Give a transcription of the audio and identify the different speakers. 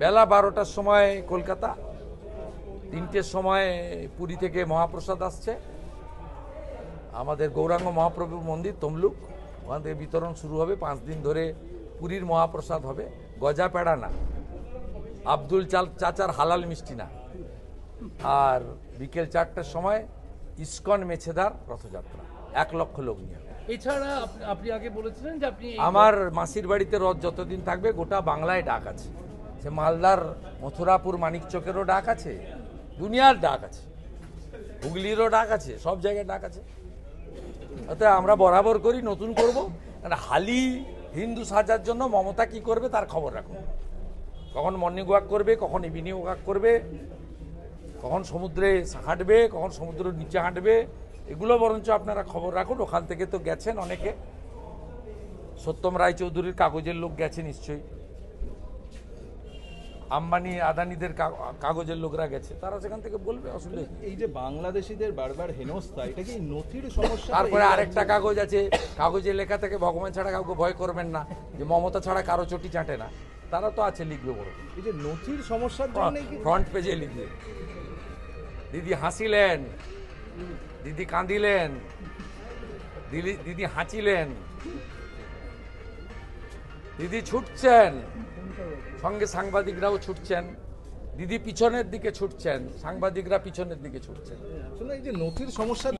Speaker 1: বেলা 12টার সময় কলকাতা, 3টের সময় পুরী থেকে মহাপ্রসাদ আসছে, আমাদের গৌরাঙ্গ মহাপ্রভুর মন্দির তমলুক, ওখান থেকে বিতরণ শুরু হবে। 5 দিন ধরে পুরীর মহাপ্রসাদ হবে, গজা পেড়া না, আব্দুল চাচার হালাল মিষ্টি না। আর বিকেল 4টার সময় ইস্কন মেছেদার রথযাত্রা, 1 লক্ষ লোক নিয়ে।
Speaker 2: এছাড়া আপনি আগে বলেছিলেন যে আপনি
Speaker 1: আমার মাসির বাড়িতে রথ যতদিন থাকবে গোটা বাংলায় ডাক আছে, সে মালদার মথুরাপুর মানিকচকেরও ডাক আছে, দুনিয়ার ডাক আছে, হুগলিরও ডাক আছে, সব জায়গায় ডাক আছে। অতএব আমরা বরাবর করি, নতুন করব। হালি হিন্দু সাজার জন্য মমতা কি করবে তার খবর রাখুন। কখন মর্নিং ওয়াক করবে, কখন ইভিনিং ওয়াক করবে, কখন সমুদ্রে হাঁটবে, কখন সমুদ্রের নিচে হাঁটবে, এগুলো বরঞ্চ আপনারা খবর রাখুন। ওখান থেকে তো গেছেন অনেকে, সত্যম রায়চৌধুরীর কাগজের লোক গেছে নিশ্চয়ই, আম্বানি আদানিদের কাগজের লোকরা গেছে, তারা সেখান থেকে বলবে, অসুবিধা।
Speaker 3: এই যে বাংলাদেশিদের বারবার হেনস্থা, এটা কি নথির সমস্যা?
Speaker 1: তারপরে আরেকটা কাগজ আছে, কাগজে লেখা থেকে ভগবান ছাড়া কাউকে ভয় করবেন না, যে মমতা ছাড়া কারো চটি চাটে না, তারা তো আছে, লিখবে বড়।
Speaker 3: এই যে নথির সমস্যার জন্য
Speaker 1: ফ্রন্ট পেজে লিখবে, দিদি হাসিলেন, দিদি কাঁদিলেন, দিদি হাঁচিলেন, দিদি ছুটছেন, সঙ্গে সাংবাদিকরাও ছুটছেন, দিদি পিছনের দিকে ছুটছেন, সাংবাদিকরা পিছনের দিকে ছুটছেন।
Speaker 3: এই যে নথির সমস্যা